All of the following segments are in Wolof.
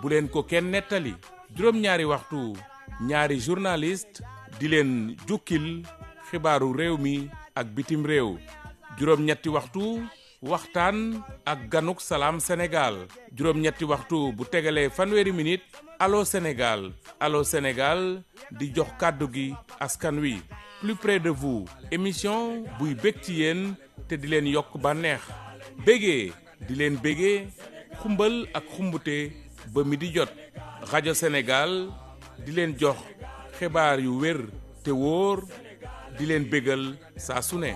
bu leen ko kenn nettali juróom-ñaari waxtu ñaari journaliste di leen jukkil xibaaru réew mi ak bitim réew juróom-ñetti waxtu waxtaan ak ganuk salaam Sénégal juróom-ñetti waxtu bu tegalee fanweeri minute allo Sénégal di jox kàddu gi askan wi plus près de vous émission buy bég ci yéen te di leen yokk bànneex bégee di leen bégee xumbal ak xumbute ba mi di jot rajo Sénégal di leen jox xibaar yu wér te wóor di leen bégal saa su ne.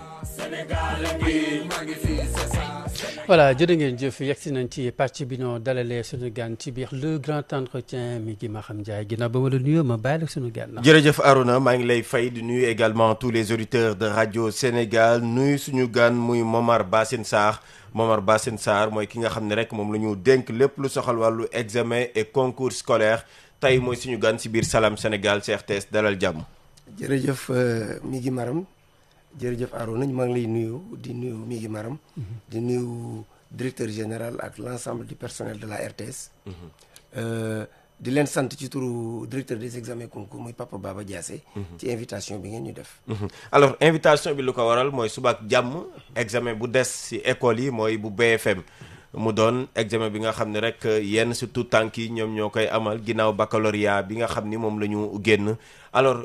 voilà jërë ngeen jëf yegsi nañ ci pàcc bi noo dalalee suñu gan ci biir le grand entretien mi ngi Maham Ndiaye ginnaaw ba ma la nuyoo ma bàyyi la suñu gan. jërëjëf Arouna maa ngi lay fay di nuyu également tous les auditeurs de radio Sénégal nuyu suñu gan muy Momar Bassine Sarr mooy ki nga xam ne rek moom la ñu dénk lépp lu soxal wàllu examen et concours scolaire tey mooy suñu gan si biir Salam Sénégal CRTS dalal jàmm. jërëjëf mi ngi Maram jërëjëf Arouna maa ngi lay nuyu di nuyu mi ngi Maram di nuyu directeur général ak l'ensemble du personnel de la RTS di leen sant ci turu directeur des examens concours muy Papa Baba Diassé ci invitation bi ngeen ñu def alors invitation bi lu ko waral mooy suba ak jàmm examen bu des si école yi mooy bu BFM mu doon examen bi nga xam ne rek yenn surtout tànk yi ñoom ñoo koy amal ginnaaw baccalauréat bi nga xam ni moom la ñu génn alors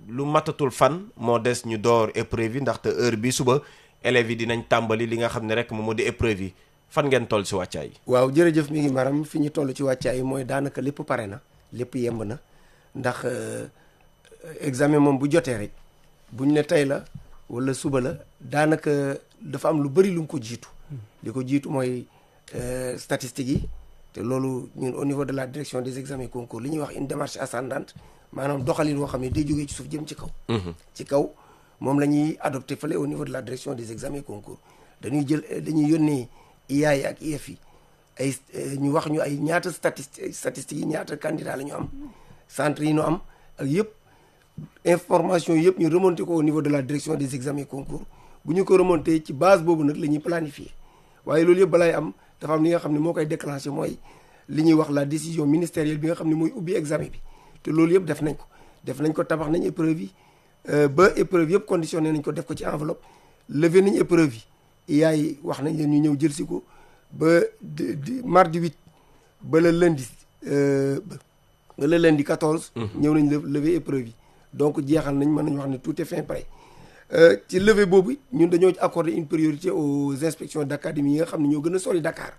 lu matatul fan moo des ñu door épreuve yi ndaxte heure bi suba élèves yi dinañ tàmbali li nga xam ne rek moom moo di épreuve yi fan ngeen toll si wàccaay yi. waaw jërëjëf mi ngi Maram fi ñu toll ci wàccaay yi mooy daanaka lépp pare na lépp yemb na ndax examen moom bu jotee rek buñ ne tey la wala suba la daanaka dafa am lu bëri lu mu ko jiitu. li ko jiitu mooy statistiques yi te loolu ñun au niveau de la direction des examens concours li ñuy wax une démarche ascendante maanaam doxalin woo xam ne day jógee ci suuf jëm ci kaw. ci kaw moom la ñuy adopté fële au niveau de la direction des examens concours dañuy yónnee IA yi ak IEF yi ay ñu wax ñu ay ñaata statistiques yi ñaata candidat la ñu am centre yi ñu am ak yëpp information yëpp ñu remonté ko au niveau de la direction des examens concours bu ñu ko remonté ci base boobu nag la ñuy planifier waaye loolu yëpp balaay am dafa am li nga xam ne moo koy déclenché mooy li ñuy wax la décision ministérielle bi nga xam ne mooy ubbi examen bi te loolu yëpp def nañ ko tabax nañ épreuve yi ba épreuve yëpp conditionné nañ ko def ko ci enveloppe levé nañ épreuve yi yaay wax nañ leen ñu ñëw jël si ko ba mardi 8 ba le lundi 14 ñëw nañ levé épreuve yi donc jeexal nañ mën nañu wax ne tout est fin prêt ci levée boobu ñun dañoo accorder une priorité aux inspections d'académie yi nga xam ne ñoo gën a sori Dakar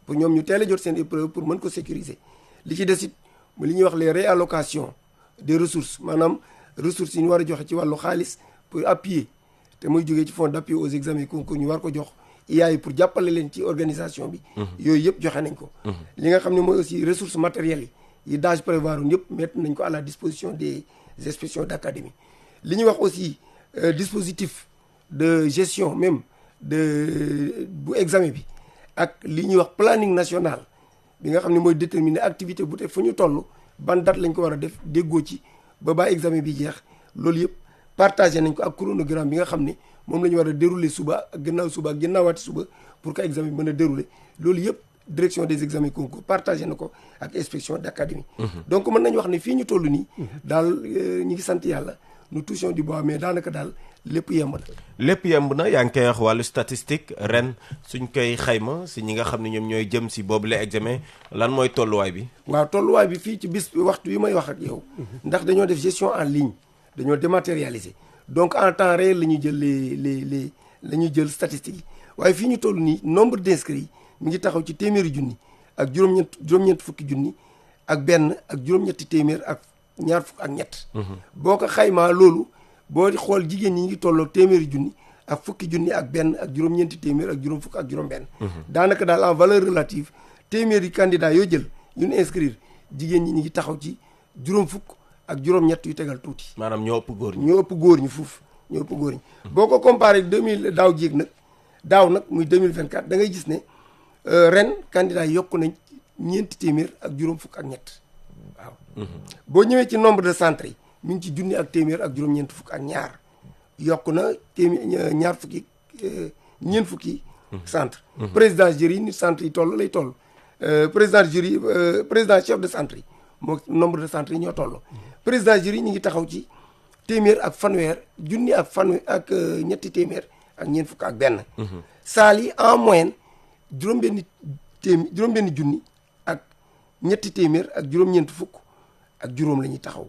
pour ñoom ñu teel a jot seen épreuve pour mën ko sécuriser li ci des it li ñuy wax les réallocations des ressources maanaam ressources yi ñu war a joxe ci wàllu xaalis pour appuyer te muy jógee ci fonds d'appui aux examens concours ñu war ko jox IA yi pour jàppale leen ci organisation bi yooyu yëpp joxe nañ ko li nga xam ne mooy aussi ressources matérielles yi DAGE prévoir yëpp mettre nañ ko à la disposition des inspections d'académie li ñuy wax aussi dispositif de gestion même bu examen bi ak li ñuy wax planning national bi nga xam ne mooy déterminer activité bu te fu ñu toll ban date lañ ko war a def déggoo ci ba examen bi jeex loolu yëpp partagé nañ ko ak chronogramme bi nga xam ne moom la ñu war a dérouler suba ak ginnaawaati suba pour que examen bi mën a dérouler loolu yëpp direction des examens concours partagé na ko ak inspection d'académie donc mën nañu wax ne fii ñu toll nii daal ñi ngi sant yàlla nous touchons du bois mais daanaka daal lépp yemb na yaa ngi koy wax wàllu statistique ren suñ koy xayma si ñi nga xam ne ñoom ñooy jëm si boobu la examen lan mooy tolluwaay bi waaw tolluwaay bi fii ci waxtu yi may wax ak yow ndax dañoo def gestion en ligne dañoo dématérialiser donc en temps réel la ñuy jël la ñuy jël statistiques yi waaye fii ñu toll nii nombre d'inscrits mi ngi taxaw ci téeméeri junni ak juróom-ñett fukki junni ak benn ak juróom-ñetti téeméer ak ñaar fukk ak ñett boo ko xaymaa loolu boo xool jigéen ñi ngi tolloo téeméeri junni ak fukki junni ak benn ak juróom-ñeenti téeméer ak juróom fukk ak juróom benn daanaka daal en valeur relative téeméeri candidat yoo jël ñun inscrire jigéen ñi ngi taxaw ci juróom fukk ak juróom-ñett yu tegal tuuti maanaam ñoo ëpp góor ñi fuuf ñoo ëpp góor ñi boo ko comparé 2000 daaw jéeg nag daaw nag muy 2024 da ngay gis ne ren candidat yi yokku nañ ñeenti téeméer ak juróom fukk ak ñett waaw boo ñëwee ci nombre de centres yi mi ngi ci junni ak téeméer ak juróom-ñeent fukk ak ñaar yokk na téeméer ñaar fukki ñeent fukki centre président jury ni centre yi toll lay toll président jury président chef de centre yi moo nombre de centre yi ñoo toll. président jury ñu ngi taxaw ci téeméer ak fanweer junni ak ñetti téeméer ak ñeent fukk ak benn. saal yi en moyenne juróom-benni junni ak ñetti téeméer ak juróom-ñeent fukk ak juróom la ñuy taxaw.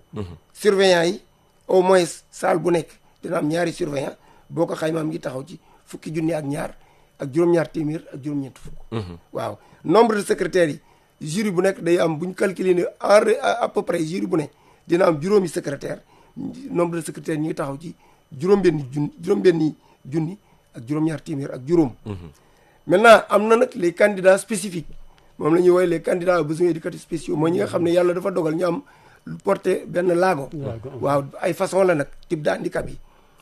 surveillant yi au moins salle bu nekk dina am ñaari surveillant boo ko xaymaa mi ngi taxaw ci fukki junni ak ñaar ak juróom-ñaar téeméer ak juróom-ñeent fukk. waaw nombre de secrétaires yi jury bu nekk day am bu ñu calculer ne à peu près jury bu ne dina am juróomi secrétaire nombre de secrétaires ñu ngi taxaw ci juróom-benni junni ak juróom-ñaar téeméer ak juróom. maintenant am na nag les candidats spécifiques moom la ñuy woowee les candidats à besoins éducatifs spéciaux mooy ñi nga xam ne yàlla dafa dogal ñu am porté benn laago. waaw ay façon la nag type de handicap yi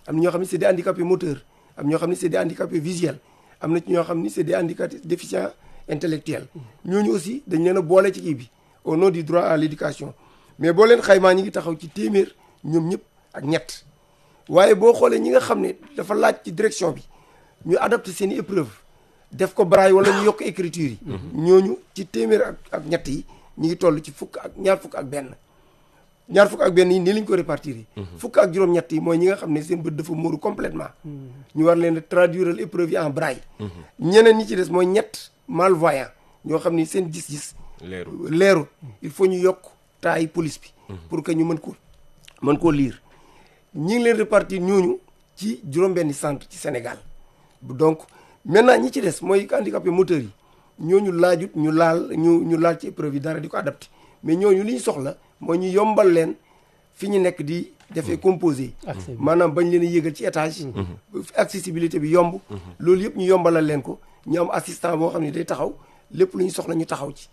am na ñoo xam ne c'est des handicapés moteurs am ñoo xam ne c'est des handicapés visuels am na ci ñoo xam ne c'est des handicapés déficients intellectuels ñooñu aussi dañ leen a boole ci kii bi au nom du droit à l'éducation mais boo leen xaymaa ñi ngi taxaw ci téeméer ñoom ñëpp ak ñett waaye boo xoolee ñi nga xam ne dafa laaj ci direction bi ñu adapté seen i épreuve def ko braille wala ñu yokk écriture yi ñooñu ci téeméer ak ñett yi ñu ngi toll ci ñaar fukk ak benn yi nii lañ ko répartir yi fukk ak juróom-ñett yi mooy ñi nga xam ne seen bët dafa muuru complètement ñu war leen traduire épreuve yi en braille ñeneen ñi ci des mooy ñett malvoyant ñoo xam ni seen gis-gis leeru il faut ñu yokk taay police bi pour que ñu mën koo lire ñi ngi leen répartir ñooñu ci juróom-benni centre ci Sénégal donc maintenant ñi ci des mooy handicapé moteur yi ñooñu laajut ñu laal ci épreuve yi dara di ko adapté mais ñooñu li ñu soxla mooy ñu yombal leen fi ñu nekk di defee composé maanaam bañ leen a yéegal ci étage accessibilité bi yomb loolu yëpp ñu yombalal leen ko ñu am assistant boo xam ne day taxaw lépp lu ñu soxla ñu taxaw ci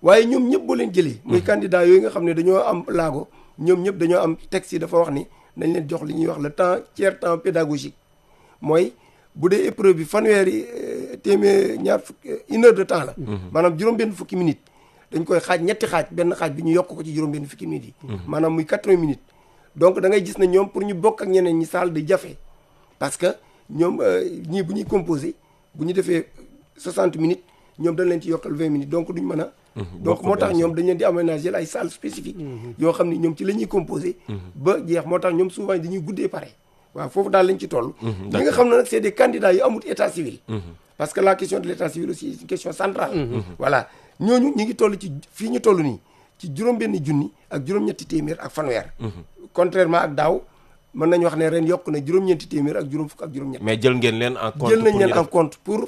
waaye ñoom ñëpp boo leen jëlee muy candidat yooyu nga xam ne dañoo am laago ñoom ñëpp dañoo am texte yi dafa wax ni dañ leen jox li ñuy wax le tiers temps pédagogique mooy bu dee épreuve bi fanweeri téeméer ñaar fukki 1 heure de temps la maanaam juróom-benn fukki minutes dañ koy xaaj ñetti xaaj benn xaaj bi ñu yokk ko ci juróom-benn fukki minutes yi maanaam muy 80 minutes donc da ngay gis ne ñoom pour ñu bokk ak ñeneen ñi saal di jafe parce que ñoom ñii bu ñuy composé bu ñu defee 60 minutes ñoom dañ leen ci yokkal 20 minutes donc duñ mën a donc moo tax ñoom dañ leen di aménager ay salles spécifiques yoo xam ni ñoom ci la ñuy composé ba jeex moo tax ñoom souvent dañuy guddee pare waaw foofu daal lañ ci toll ñi nga xam ne nag c'est des candidats yu amut état civil parce que la question de l'état civil aussi c'est une question centrale voilà ñooñu ñi ngi toll ci fii ñu toll nii ci juróom-benn junni ak juróom-ñetti téeméer ak fanweer contrairement ak daaw mën nañu wax ne ren yokk na juróom-ñeenti téeméer ak juróom fukk ak juróom-ñett mais jël ngeen leen en compte jël nañ leen en compte pour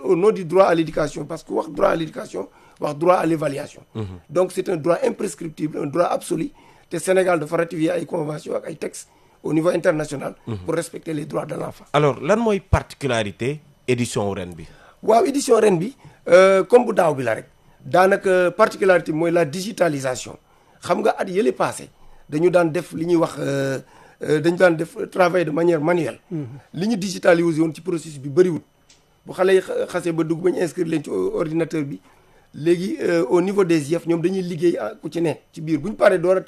au nom du droit à l'éducation parce que wax droit à l'éducation wax droit à l'évaluation donc c'est un droit imprescriptible un droit absolu te Sénégal dafa ratifier ay convention ak ay textes au niveau international pour respecter les droits de l'enfant. Alors lan mooy particularité édition ren bi waaw édition ren bi comme bu daaw bi la rek daanaka particularité mooy la digitalisation xam nga at yële passé dañu daan def li ñuy wax dañu daan def travail de manière manuelle li ñu digitalisé woon ci processus bi bëriwul bu xale yi xasee ba dugg ba ñu inscrire leen ci ordinateur bi léegi au niveau des IEF ñoom dañuy liggéey ku ci ne ci biir bu ñu paree door a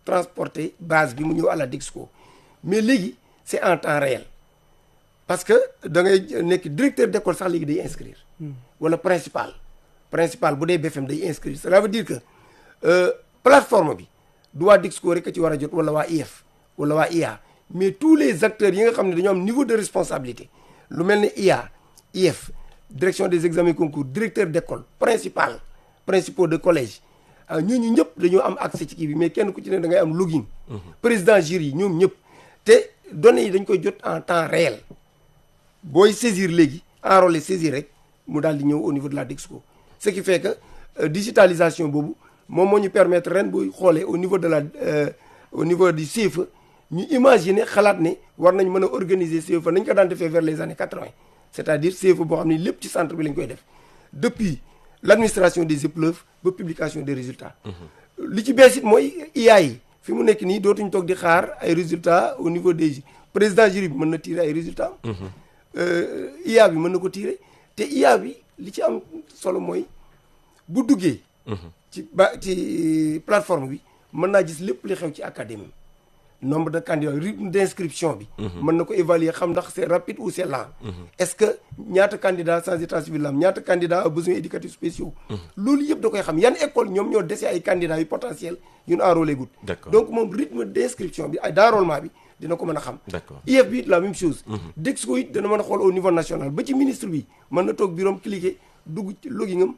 transporter base bi mu ñëw à la DICSCO mais léegi c'est en temps réel parce que da ngay nekk directeur d'école sax léegi day inscrire wala principal bu dee BFM day inscrire cela veut dire que plateforme bi du waa DICSCO rek a ci war a jot wala waa IEF wala waa IA mais tous les acteurs yi nga xam ne dañoo am niveau de responsabilité lu mel ni IA IEF direction des examens concours directeur d'école principaux de collège ñooñu ñëpp dañoo am accès ci kii bi mais kenn ku ci ne da ngay am login président jury yi ñoom ñëpp te données yi dañ koy jot en temps réel booy saisir léegi enrôler saisir rek mu daal di ñëw au niveau de la DICSCO ce qui fait que digitalisation boobu moom moo ñu permettre ren booy xoolee au niveau de au niveau du CFE ñu imaginer xalaat ne war nañ mën a organiser CFE nañ ko daan defee vers les années 80 c'est-à-dire CFE boo xam ne lépp ci centre bi lañ koy def depuis l'administration des épreuves ba publication des résultats li ci bees it mooy IA yi fi mu nekk nii dootuñ toog di xaar ay résultats au niveau des président jury bi mën na tirer ay résultats IA bi mën na ko tirer te IA bi li ci am solo mooy bu duggee ci plateforme bi mën naa gis lépp li xew ci académie nombre de candidats rythme d'inscription bi mën na ko évaluer xam ndax c'est rapide ou c'est lent est-ce que ñaata candidat sans état civil la am ñaata candidat à besoins éducatifs spéciaux loolu yëpp da koy xam yan école ñoom ñoo dese ay candidats yu potentiel yu ñu enrôlé gut donc moom rythme d'inscription bi ay d'enrôlement bi dina ko mën a xam IEF bi la même chose DEXCO it dana mën a xool au niveau national ba ci ministre bi mën na toog bureau am cliquer dugg ci login am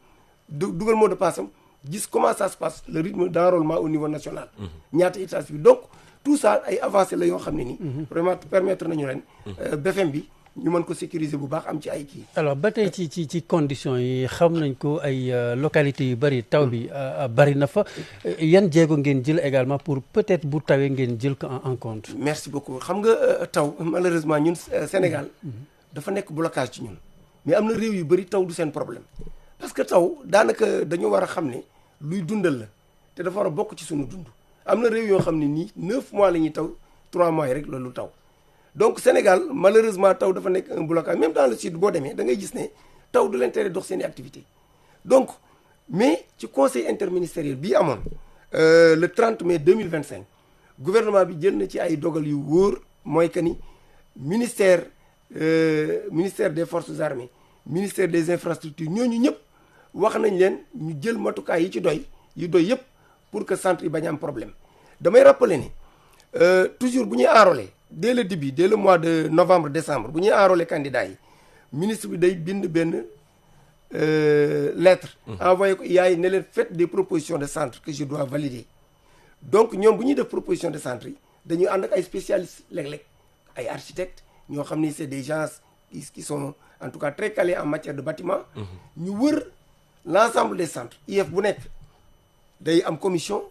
dugal mot de passe am gis comment ça se passe le rythme d'enrôlement au niveau national ñaata état civil donc tout ça ay avancées la yoo xam ne ni vraiment permettre nañu ren BFM bi ñu mën ko sécuriser bu baax am ci ay kii. alors ba tey ci conditions yi xam nañ ko ay localités yu bëri taw bi bëri na fa yan jéego ngeen jël également pour peut-être bu tawee ngeen jël ko en compte. merci beaucoup xam nga taw malheureusement ñun Sénégal dafa nekk blocage ci ñun mais am na réew yu bëri taw du seen problème parce que taw daanaka dañu war a xam ne luy dundal la te dafa war a bokk ci suñu dund am na réew yoo xam ne nii 9 mois la ñuy taw 3 mois yi rek loolu taw. donc Sénégal malheureusement taw dafa nekk un blocage même dans le sud boo demee da ngay gis ne taw du leen tere dox seen i activité donc mais ci conseil interministériel bii amoon le 30 mai 2025 gouvernement bi jël na ci ay dogal yu wóor mooy que ni ministère des forces armées ministère des infrastructures ñooñu ñëpp wax nañ leen ñu jël matukaay yi ci doy yëpp pour que centre yi bañ am problème damay rappeler ne toujours bu ñuy enrôler dès le début dès le mois de novembre décembre bu ñuy enrôler candidats yi ministre bi day bind benn lettre envoyé ko yaay ne leen faites des propositions de centre que je dois valider donc ñoom bu ñuy def proposition de centre yi dañuy ànd ak ay spécialistes léeg-léeg ay architectes ñoo xam ni c'est des gens qui sont en tout cas très calés en matière de bâtiment ñu wër l'ensemble des centres IEF bu nekk day am commission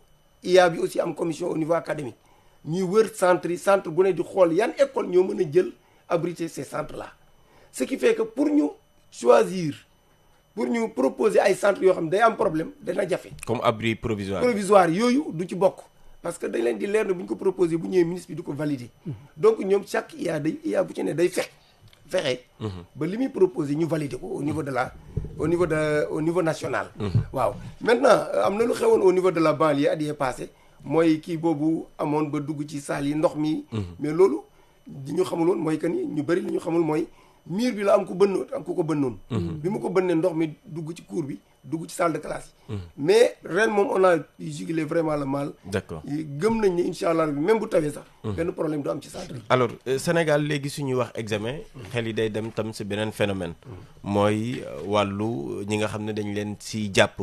IA bi aussi am commission au niveau académique ñuy wër centre bu ne di xool yan école ñoo mën a jël abriter ces centres là ce qui fait que pour ñu choisir pour ñu proposer ay centres yoo xam ne day am problème dana jafe. comme abri provisoire. provisoire yooyu du ci bokk parce que dañ leen di leer ne bu ñu ko proposer bu ñëwee ministre bi du ko valider. donc ñoom chaque IA bu ci ne day fexe ba li muy proposer ñu valider ko au niveau national. waaw maintenant am na lu xewoon au niveau de la banlieue at yee passé mooy kii boobu amoon ba dugg ci saal yi ndox mi. mais loolu li ñu xamul woon mooy que ni ñu bëri li ñu xamul mooy miir bi la am ku ko bënnoon. bi mu ko bënnee ndox mi dugg ci cour bi dugg ci salle de classe yi. mais ren moom on a jugulé vraiment le mal. d'accord gëm nañ ne incha allah même bu tawee sax. benn problème du am ci centre yi. alors Sénégal léegi suñuy wax examen xel yi day dem tam si beneen phénomène mooy wàllu ñi nga xam ne dañ leen si jàpp.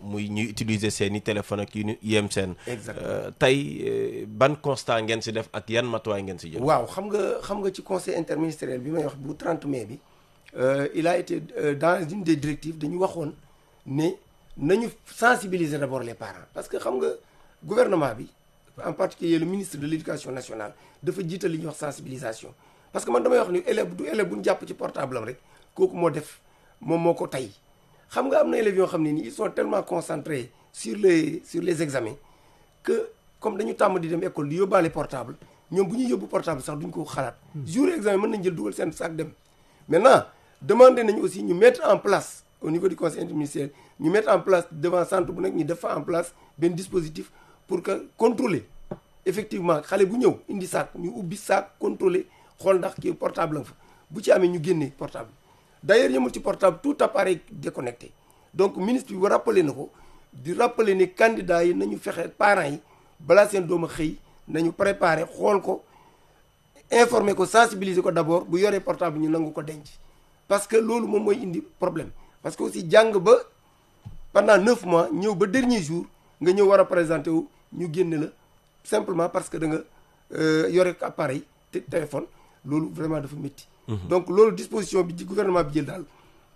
muy ñuy utiliser seeni téléphone ak yu yem seen. exactement tey ban constat ngeen si def ak yan matuwaay ngeen si jël. waaw xam nga ci conseil interministériel bi may wax bu 30 mai bi il a été dans une des directives dañu waxoon ne nañu sensibiliser d'abord les parents parce que xam nga gouvernement bi en particulier le ministre de l'éducation nationale dafa jiital li ñuy wax sensibilisation parce que man damay wax ni élève bu ñu jàpp ci portable am rek kooku moo ko tey. xam nga am na élèves yoo xam ne ni ils sont tellement concentrés sur les examens que comme dañu tàmm di dem école di yóbbaale portable ñoom bu ñuy yóbbu portable sax duñ ko xalaat jour examen mën nañ jël dugal seen sac dem maintenant demandé nañu aussi ñu mettre en place au niveau du conseil interministériel ñu mettre en place devant centre bu nekk ñu def fa en place benn dispositif pour que contrôler effectivement xale bu ñëw indi sac ñu ubbi sac contrôler xool ndax kii portable la fa bu ci amee ñu génnee portable d'ailleurs yëmul ci portable tout appareil déconnecté donc ministre bi rappelé na ko di rappeler ne candidats yi nañu fexe parents yi balaa seen doom a xëy nañu préparer xool ko informer ko sensibiliser ko d'abord bu yoree portable ñu nangu ko denc parce que loolu moom mooy indi problème parce que aussi jàng ba pendant 9 mois ñëw ba dernier jour nga ñëw war a présenter wu ñu génne la simplement parce que da nga yore appareil téléphone loolu vraiment dafa métti. donc loolu disposition bi ci gouvernement bi jël daal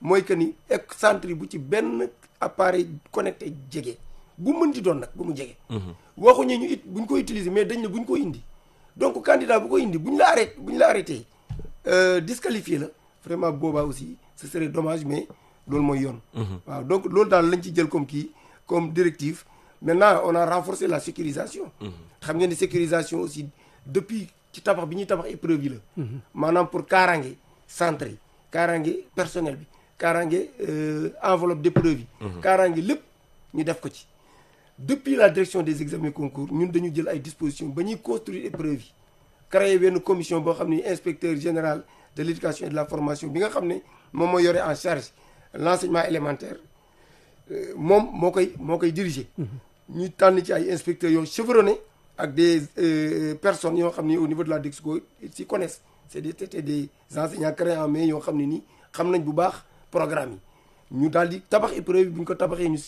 mooy que ni centre yi bu ci benn appareil connecté jege bu mën di doon nag bu mu jege. waxuñu ñu buñ ko utiliser mais dañ ne buñ ko indi donc candidat bu ko indi buñ la arrêté disqualifié la vraiment boobaa aussi ce serait dommage mais loolu mooy yoon. waaw donc loolu daal lañ ci jël comme directive maintenant on a renforcé la sécurisation. xam ngeen ni sécurisation aussi depuis. ci tabax bi ñuy tabax épreuve yi la maanaam pour kaaraange centre yi kaaraange personnel bi kaaraange enveloppe d'épreuve yi kaaraange lépp ñu def ko ci depuis la direction des examens concours ñun dañu jël ay dispositions ba ñuy construire épreuve yi créer benn commission boo xam ne inspecteur général de l'éducation et de la formation bi nga xam ne moom mooy yore en charge l'enseignement élémentaire moom moo koy diriger. ñu tànn ci ay inspecteurs yoo chevronnés ak des personnes yoo xam ne au niveau de la DEXCO ils s'y connaissent c'était des enseignants créés en mai yoo xam ne nii xam nañ bu baax programme yi ñu daal di tabax épreuve yi bu ñu ko tabaxee ñu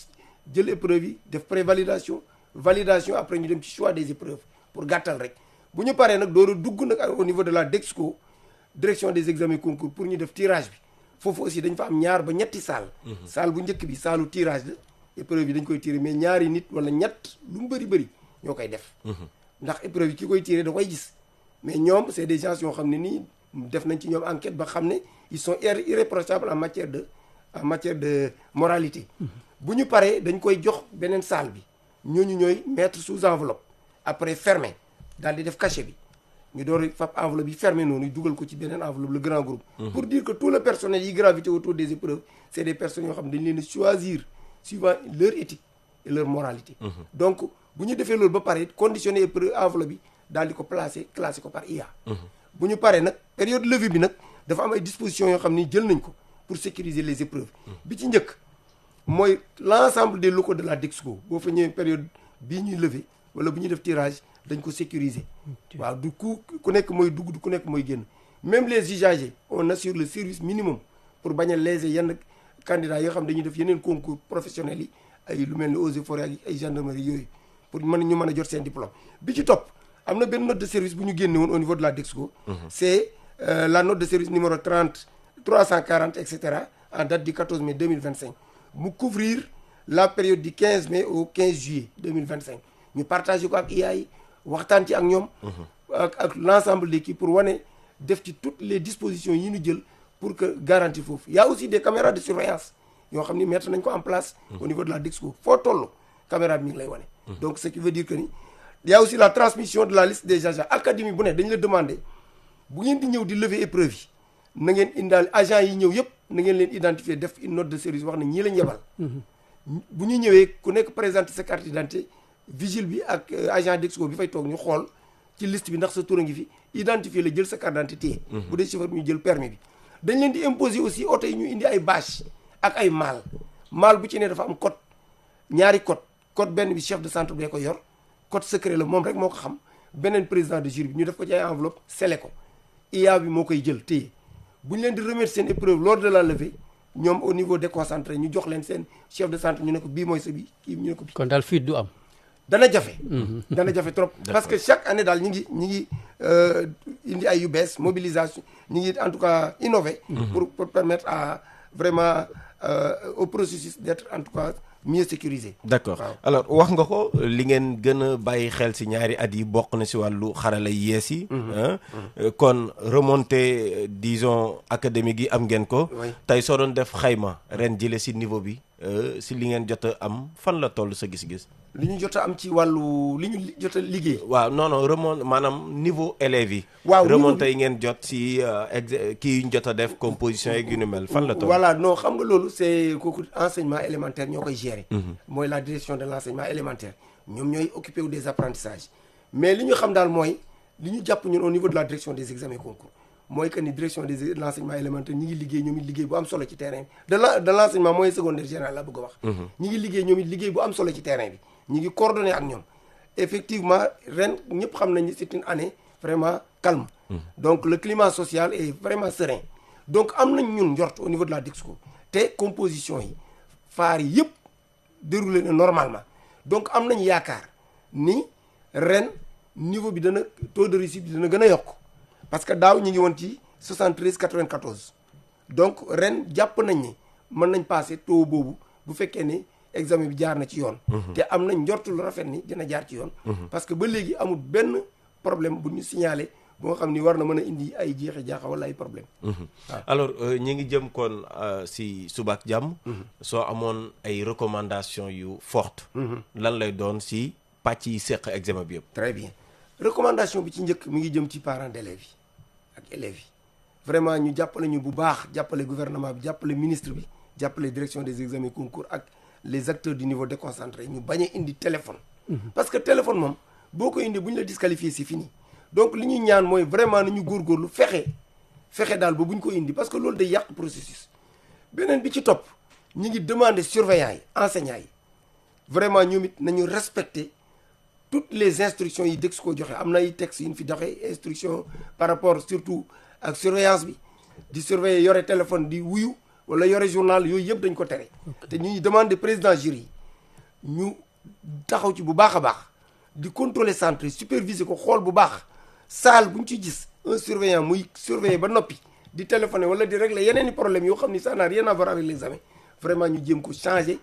jël épreuve yi def prévalidation validation après ñu dem ci choix des épreuves pour gàttal rek bu ñu paree nag door a dugg nag au niveau de la DEXCO direction des examens concours pour ñu def tirage bi foofu aussi dañ fa am ñaar ba ñetti salle salle bu njëkk bi saalu tirage la épreuve yi dañ koy tirer mais ñaari nit wala ñett lu mu bëri ñoo koy def ndax épreuve yi ki koy tirer da koy gis mais ñoom c'est des gens yoo xam ne nii def nañ ci ñoom enquête ba xam ne ils sont irréprochables en matière de moralité bu ñu paree dañ koy jox beneen salle bi ñooñu ñooy mettre sous enveloppe après fermé daal di def cachet bi ñu door fab enveloppe yi fermé noonu dugal ko ci beneen enveloppe le grand groupe pour dire que tout le personnel yi gravité autour des épreuves c'est des personnes yoo xam ne dañ leen choisir suivant leur éthique et leur moralité donc bu ñu defee loolu ba pare conditionné épreuve enveloppe bi daal di ko classé ko par IA bu ñu paree nag période levée bi nag dafa am ay dispositions yoo xam ni jël nañ ko pour sécuriser les épreuves bi ci njëkk mooy l'ensemble des locaux de la DEXCO boo fa ñëwee période bii ñuy lever wala bu ñuy def tirage dañ ko sécuriser waaw du ku nekk mooy dugg du ku nekk mooy génn même les usagers on assure le service minimum pour bañ a léser yenn candidats yoo xam dañuy def yeneen concours professionnels yi ay lu mel ni eaux et forêts ak ay gendarmerie yooyu pour ñu mën a jot seen diplôme bi ci topp am na benn note de service bu ñu génne woon au niveau de la DEXCO c'est la note de service numéro 340 etc. en date du 14 mai 2025 mu couvrir la période du 15 mai au 15 juillet 2025 ñu partagé ko ak IA yi waxtaan ci ak ñoom ak l'ensemble de l'équipe pour wane def ci toutes les dispositions yi ñu jël pour que garantir foofu y a aussi des caméras de surveillance yoo xam ni mettre nañ ko en place au niveau de la DEXCO foo toll caméra bi mi ngi lay wane donc ce qui veut dire que ni y a aussi la transmission de la liste des agents académie bu ne dañu la demander bu ngeen di ñëw di lever épreuve yi na ngeen indaal agent yi ñëw yëpp na ngeen leen identifier def une note de service wax ne ñii lañ yebal bu ñu ñëwee ku nekk présenter sa carte d'identité vigile bi ak agent DEXCO bi fay toog ñu xool ci liste bi ndax sa tur a ngi fi identifier la jël sa carte d'identité bu dee chauffeur bi ñu jël permis bi dañ leen di imposer aussi oto yi ñu indi ay bâche ak ay maal bu ci ne dafa am code ñaari code benn bi chef de centre bee ko yor code secret la moom rek moo ko xam beneen président de jury bi ñu def ko ci ay enveloppe scellé ko IA bi moo koy jël téye bu ñu leen di remettre seen épreuve lors de la levée ñoom au niveau déconcentré ñu jox leen seen chef de centre ñu ne ko bii mooy sa bi kii ñu ne ko bii. kon daal fuite du am. dana jafe. dana jafe trop. parce que chaque année daal ñi ngi indi ay yu bees mobilisation ñi ngi en tout cas innover. pour permettre à vraiment au processus d'être en tout cas mieux sécurisé. d'accord alors wax nga ko li ngeen gën a bàyyi xel ci ñaari at yi bokk na ci wàllu xarala yees yi. kon remontée disons académique yi am ngeen ko. tey soo doon def xayma ren jële ci niveau bi ci li ngeen jot a am fan la toll sa gis-gis. li ñu jot a am ci wàllu li ñu jot a liggéey. waaw non remonte maanaam niveau élèves yi. waaw remonté yi ngeen jot ci kii yu ñu jot a def composition yeeg yu ni mel fan la toll. voilà non xam nga loolu c'est kooku enseignement élémentaire ñoo koy gérer. mooy la direction de l'enseignement élémentaire ñoom ñooy occupé wu des apprentissages mais li ñu xam daal mooy li ñu jàpp ñun au niveau de la direction des examens concours mooy que ni direction de l'enseignement élémentaire ñi ngi liggéey ñoom it liggéey bu am solo ci terrain bi de l'enseignement moyen secondaire général la bëgg a wax. ñi ngi liggéey ñoom it liggéey bu am solo ci terrain bi ñi ngi coordonné ak ñoom effectivement ren ñëpp xam nañu c'est une année vraiment calme. donc le climat social est vraiment serein donc am nañ ñun njort au niveau de la DEXCO te composition yi faar yi yëpp déroulé na normalement donc am nañ yaakaar ni ren niveau bi dana taux de réussite bi dana gën a yokk parce que daaw ñu ngi woon ci 73 94 donc ren jàpp nañ ni mën nañ passer taux boobu bu fekkee ni examen bi jaar na ci yoon. te am nañ njortu lu rafet ni dina jaar ci yoon. parce que ba léegi amul benn problème bu ñu signalé bu nga xam ni war na mën a indi ay jeexe jaaxa wala ay problème alors ñi ngi jëm kon si suba ak jàmm. soo amoon ay recommandations yu fortes. lan lay doon si pàcc yi seq examen bi yëpp. très bien recommandation bi ci njëkk mi ngi jëm ci parents d'élèves yi ak élèves yi vraiment ñu jàppale ñu bu baax jàppale gouvernement bi jàppale ministre bi jàppale direction des examens concours ak les acteurs du niveau déconcentré ñu bañ a indi téléphone. parce que téléphone moom boo ko indi bu ñu la disqualifié c'est fini donc li ñuy ñaan mooy vraiment nañu góorgóorlu fexe daal ba bu ñu ko indi parce que loolu day yàq processus. beneen bi ci topp ñu ngi demander surveillants yi enseignants yi vraiment ñoom it nañu respecter toutes les instructions yi DEXCO joxe am na ay textes yu ñu fi joxe instruction par rapport surtout ak surveillance bi di surveiller yore téléphone di wuyu wala yore journal yooyu yëpp dañ ko tere te ñu ngi demander président jury ñu taxaw ci bu baax a baax di contrôler centre superviser ko xool bu baax salle bu ñu ci gis un surveillant muy surveiller ba noppi di téléphoner wala di régler yeneen i problèmes yoo xam ni ça n'a rien à voir avec l'examen vraiment ñu jéem ko changer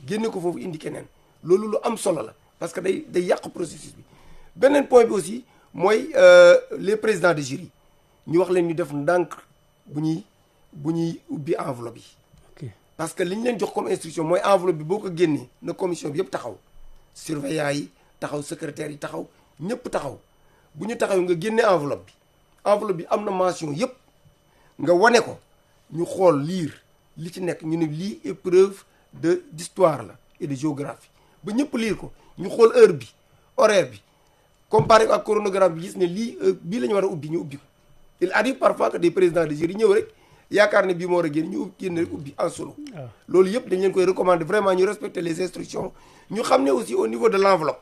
génne ko foofu indi keneen loolu lu am solo la parce que day yàq processus bi beneen point bi aussi mooy les présidents de jury ñu wax leen ñu def ndànk bu ñuy ubbi enveloppe yi parce que li ñu leen jox comme instruction mooy enveloppe bi boo ko génnee na commission bi yëpp taxaw surveillant yi taxaw secrétaire yi taxaw ñëpp taxaw bu ñu taxaw nga génne enveloppe bi am na mention yëpp nga wane ko ñu xool lire li ci nekk ñu ne lii épreuve d'histoire la et de géographie ba ñëpp lire ko ñu xool heure bi horaire bi comparé ko ak chronogramme bi gis ne lii bii la ñu war a ubbi ñu ubbi ko il arrive parfois que des présidents de jury ñëw rek yaakaar ne bii moo war a génn ñu génn rek ubbi en solo loolu yëpp dañ leen koy recommander vraiment ñu respecter les instructions ñu xam ne aussi au niveau de l'enveloppe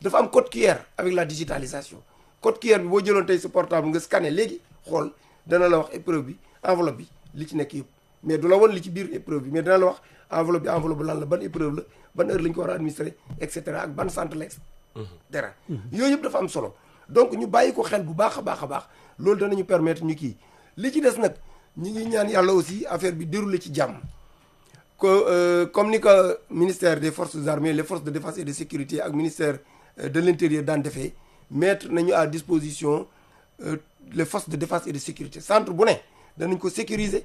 dafa am code QR avec la digitalisation code QR bi boo jëloon tey sa portable nga scanner léegi xool dana la wax épreuve bi enveloppe bi li ci nekk yëpp mais du la won li ci biir épreuve bi mais dana la wax enveloppe lan la ban épreuve la ban heure la ñu ko war a administrer et cetera ak ban centre la dara yooyu yëpp dafa am solo donc ñu bàyyi ko xel bu baax a baax a baax loolu danañu permettre ñu kii li ci des nag ñi ngi ñaan yàlla aussi affaire bi déroulé ci jàmm comme ni ko ministère des forces armées les forces de défense et de sécurité ak ministère de l'intérieur daan defee mettre nañu à disposition les forces de défense et de sécurité centre bu ne danañ ko sécuriser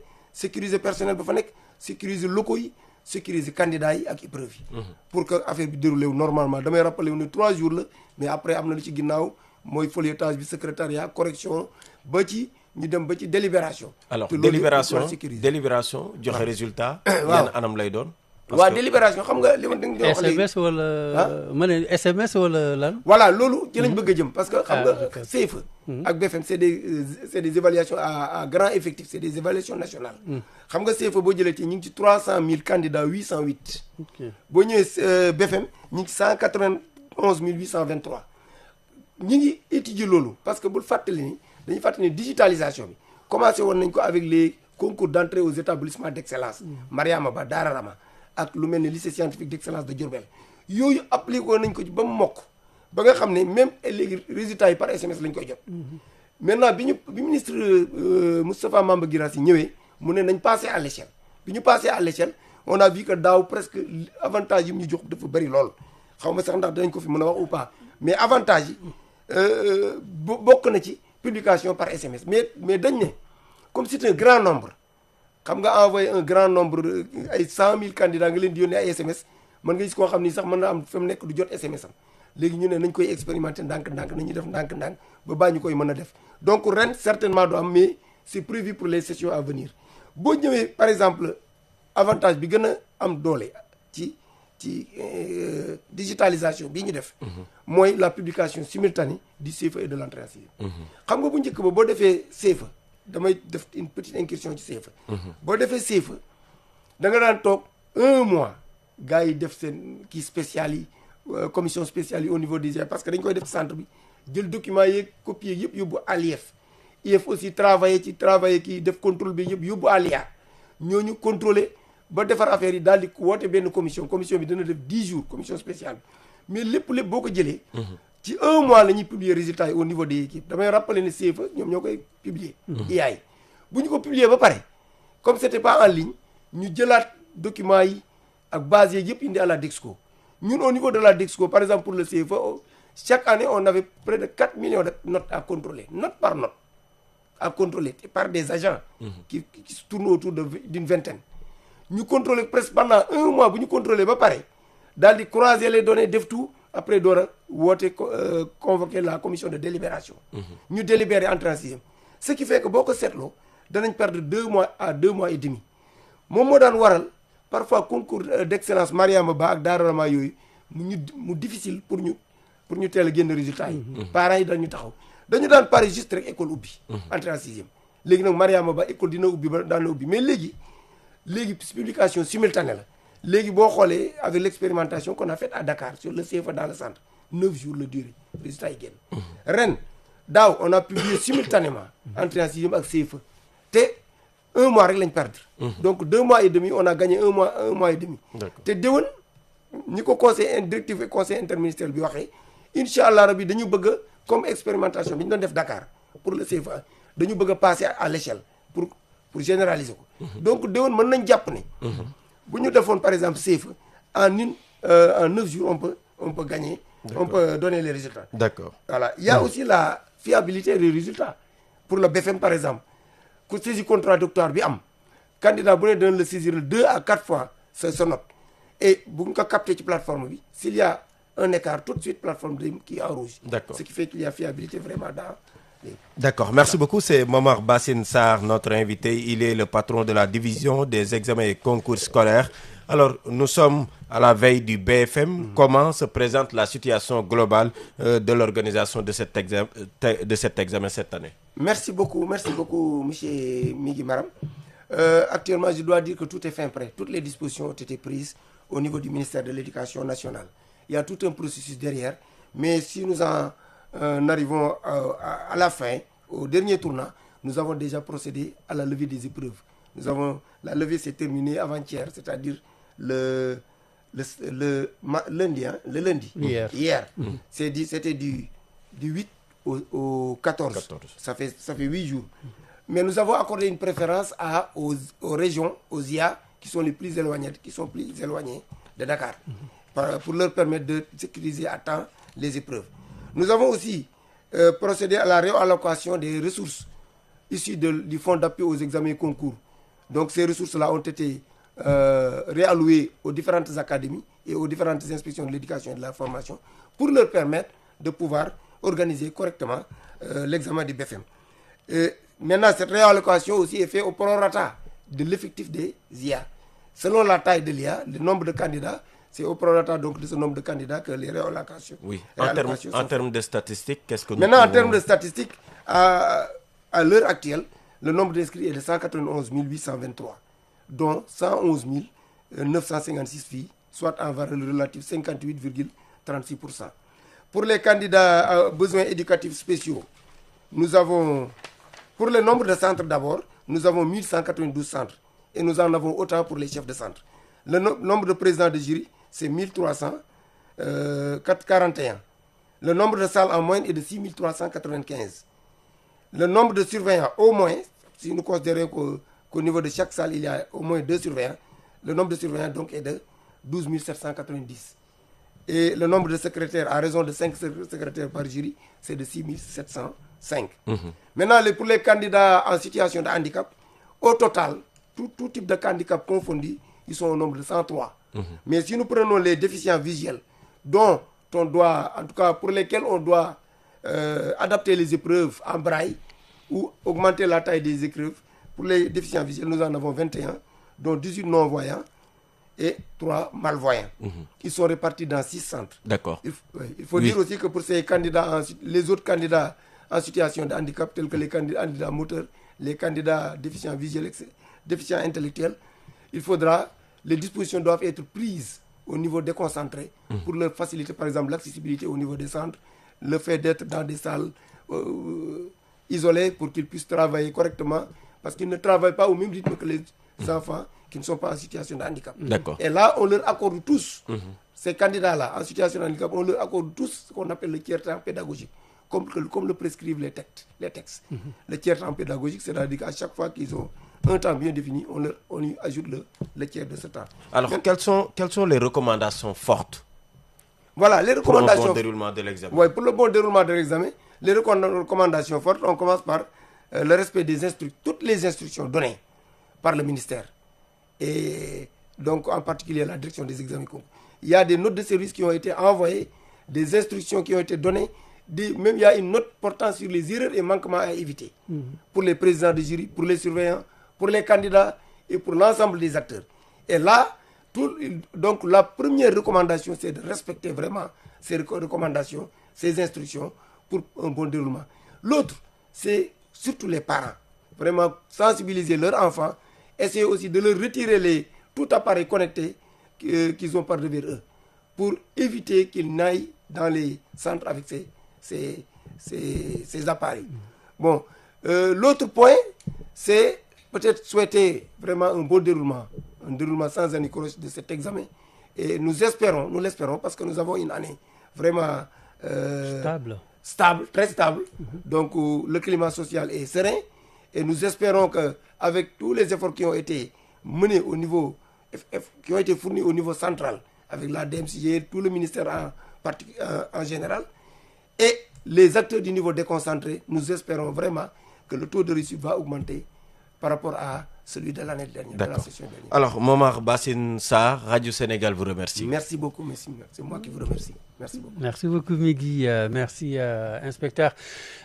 personnel ba fa nekk sécuriser locaux yi sécuriser candidats yi ak épreuves yi pour que affaire bi déroulé wu normalement damay rappeler wu ne 3 jours la mais après am na lu ci ginnaaw mooy feuilletage bi secrétariat correction ba ci ñu dem ba ci délibération alors délibération joxe résultat yan anam lay doon waaw délibération xam nga li ma dañ wax léegi SMS wala ma ne SMS wala lan voilà loolu ci lañ bëgg a jëm parce que xam nga CFE ak BFM c'est des évaluations à grand effectif c'est des évaluations nationales xam nga CFE boo jëlee ci ñu ngi ci 300 000 candidats 808 boo ñëwee BFM ñu ngi ci 191 823 ñi ngi étudier loolu parce que bul fàttali ni dañuy fàttali ni digitalisation bi commencé woon nañ ko avec les concours d'entrée aux établissements d'excellence Mariama Ba Daara Rama ak lu mel ne lycée scientifique d'excellence de Diourbel yooyu appliqué woon nañ ko ci ba mu mokk ba nga xam ne même léegi résultats yi par SMS lañ koy jot maintenant bi ministre Moustapha Mamba Guirassy ñëwee mu ne nañ passé à l'échelle bi ñu passé à l'échelle on a vu que daaw presque avantage yi mu ñu jox dafa bëri lool xaw ma sax ndax danañ ko fi mën a wax ou pas mais avantage yi bokk na ci publication par SMS mais dañ ne comme c'est un grand nombre xam nga envoyé un grand nombre ay 100 000 candidats nga leen di yónnee ay SMS mën nga gis koo xam ni sax mën na am fa mu nekk du jot SMS am léegi ñu ne nañ koy expérimenter ndànk-ndànk nañuy def ndànk-ndànk ba baa ñu koy mën a def donc ren certainement du am mais c'est prévu pour les sessions à venir boo ñëwee par exemple avantage bi gën a am doole ci digitalisation bii ñu def mooy la publication simultanée du CFEE et de l'entrée en sixième xam nga bu njëkk ba boo defee CFEE damay def une petite incursion ci CFEE boo defee CFEE da nga daan toog 1 mois gars yi def seen kii spécial yi commission spéciale yi au niveau des parce que dañ koy def centre bi jël documents yeeg copier yëpp yóbbu à l'IEF IEF aussi travailler kii def contrôle bi yëpp yóbbu à l'IA ñooñu contrôler ba defar affaire yi daal di woote benn commission bi dana def 10 jours commission spéciale bi mais lépp boo ko jëlee ci 1 mois la ñuy publier résultats yi au niveau des équipes damay rappeler ne CFEE ñoom ñoo koy publier IA yi bu ñu ko publier ba pare comme c'était pas en ligne ñu jëlaat documents yi ak bases yeeg yëpp indi à la DEXCO ñun au niveau de la DEXCO par exemple pour le CFEE chaque année on avait près de 4 millions de notes à contrôler note par note à contrôler par des agents qui se tournent autour d'une vingtaine ñu contrôler presque pendant 1 mois bu ñu contrôler ba pare daal di croiser les données def tout après door a woote convoquer la commission de délibération ñu délibérer entrée en sixième ce qui fait que boo ko seetloo danañ perdre 2 mois à 2 mois et demi moom moo daan waral parfois concours d'excellence Mariama Ba ak Daara Rama yooyu mu difficile pour ñu teel a génn résultat yi. parents yi dañu taxaw dañu daan pare juste rek école ubbi. entrée en sixième léegi nag Mariama Ba école dina ubbi ba daan na ubbi mais léegi publication simultanée la léegi boo xoolee avec l'expérimentation qu'on a faite à Dakar sur le CFA dans le centre 9 jours la durée résultat yi génn. ren daaw on a publié simultanément entrée en sixième ak CFA te 1 mois rek lañ perdre. donc 2 mois et demi on a gagné 1 mois et demi. te déwén ni ko directive conseil interministériel bi waxee incha allah rabi dañu bëgg comme expérimentation bi ñu doon def Dakar pour le CFA dañu bëgg a passer à l'échelle pour généraliser ko. donc déwén mën nañ jàpp ne. bu ñu defoon par exemple CFA en 9 jours on peut gagner. on peut donner les résultats. D'accord. Voilà. Il y a aussi la fiabilité des résultats. Pour le BFM, par exemple, ku saisir contradictoire bi am candidat bu ne dana le saisir 2 à 4 fois sa note. Et bu ñu ko capté ci plateforme bi s'il y a un écart tout de suite plateforme qui est en rouge. D'accord. Ce qui fait qu'il y a fiabilité vraiment dans les... D'accord, merci beaucoup. C'est Momar Bassine Sarr, notre invité. Il est le patron de la division des examens et concours scolaires. Alors, nous sommes à la veille du BFM. Comment se présente la situation globale de l'organisation de cet examen cette année? Merci beaucoup, monsieur Migui Maram. Actuellement, je dois dire que tout est fin prêt. Toutes les dispositions ont été prises au niveau du ministère de l'Éducation nationale. Il y a tout un processus derrière. Mais si nous en arrivons à la fin, au dernier tournant, nous avons déjà procédé à la levée des épreuves. La levée s'est terminée avant-hier, c'est-à-dire le lundi. Hier. C'était du 8 au 14. Ça fait 8 jours. Mais nous avons accordé une préférence aux régions, aux IA, qui sont plus éloignées de Dakar, pour leur permettre de sécuriser à temps les épreuves. Nous avons aussi procédé à la réallocation des ressources issues du fonds d'appui aux examens et concours. Donc ces ressources-là ont été réallouées aux différentes académies et aux différentes inspections de l'éducation et de la formation pour leur permettre de pouvoir organiser correctement l'examen du BFM. Maintenant, cette réallocation aussi est faite au prorata de l'effectif des IA. Selon la taille de l'IA, le nombre de candidats, c'est au prorata donc de ce nombre de candidats que les réallocations. Oui, en termes de statistiques, qu'est-ce que nous Maintenant, en termes de statistiques, à l'heure actuelle, le nombre d'inscrits est de 191 823, dont 111 956 filles, soit en valeur relative 58,36%. Pour les candidats à besoins éducatifs spéciaux, nous avons, pour le nombre de centres d'abord, nous avons 1192 centres et nous en avons autant pour les chefs de centre. Le nombre de présidents de jury, c'est 1341. Le nombre de salles en moyenne est de 6395. Le nombre de surveillants, au moins, si nous considérons qu'au niveau de chaque salle, il y a au moins 2 surveillants, le nombre de surveillants donc est de 12 790. Et le nombre de secrétaires, à raison de 5 secrétaires par jury, c'est de 6 705. Maintenant, pour les candidats en situation de handicap, au total, tout type de handicap confondu, ils sont au nombre de 103. Mais si nous prenons les déficients visuels, dont on doit, en tout cas pour lesquels on doit adapter les épreuves en braille ou augmenter la taille des épreuves, pour les déficients visuels, nous en avons 21, dont 18 non-voyants et 3 malvoyants. Ils sont répartis dans 6 centres. D'accord. Il faut dire aussi que pour ces candidats, les autres candidats en situation de handicap, tels que les candidats moteurs, les candidats déficients visuels, déficients intellectuels, les dispositions doivent être prises au niveau déconcentré pour leur faciliter par exemple l'accessibilité au niveau des centres, le fait d'être dans des salles isolées pour qu'ils puissent travailler correctement, parce qu'ils ne travaillent pas au même rythme que les enfants qui ne sont pas en situation de handicap. D'accord. Et là, on leur accorde tous, ces candidats-là en situation de handicap, on leur accorde tous ce qu'on appelle le tiers-temps pédagogique, comme le prescrivent les textes. Le tiers-temps pédagogique, c'est-à-dire qu'à chaque fois qu'ils ont un temps bien défini, on y ajoute le tiers de ce temps. Alors, quelles sont les recommandations fortes voilà, les recommandations, pour le bon déroulement de l'examen? Oui, pour le bon déroulement de l'examen, les recommandations fortes, on commence par le respect des toutes les instructions données par le ministère. Et donc, en particulier, la direction des examens concours. Il y a des notes de service qui ont été envoyées, des instructions qui ont été données, même il y a une note portant sur les erreurs et manquements à éviter pour les présidents de jury, pour les surveillants, pour les candidats et pour l'ensemble des acteurs. Et là, Donc la première recommandation, c'est de respecter vraiment ces recommandations, ces instructions pour un bon déroulement. L'autre, c'est surtout les parents. Vraiment sensibiliser leurs enfants, essayer aussi de leur retirer tout appareil connecté qu'ils ont par devers eux, pour éviter qu'ils n'aillent dans les centres avec ces appareils. Bon, l'autre point, c'est peut-être souhaiter vraiment un bon déroulement, un déroulement sans anicroche de cet examen. Et nous l'espérons, parce que nous avons une année vraiment stable, très stable. Donc le climat social est serein. Et nous espérons qu'avec tous les efforts qui ont été menés qui ont été fournis au niveau central, avec la DMCG, tout le ministère en général, et les acteurs du niveau déconcentré, nous espérons vraiment que le taux de réussite va augmenter par rapport à celui de l'année dernière, de la session dernière. Alors, Momar Bassine Sarr, Radio Sénégal vous remercie. Merci beaucoup, monsieur. C'est moi qui vous remercie. Merci beaucoup. Merci beaucoup Migui, merci inspecteur.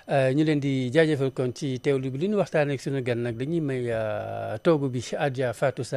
ñu leen di jaajëfal kon ci teewlu bi li ñu waxtaan ak sunu gan nag dañuy may toogu bi Adja Fatou Sarr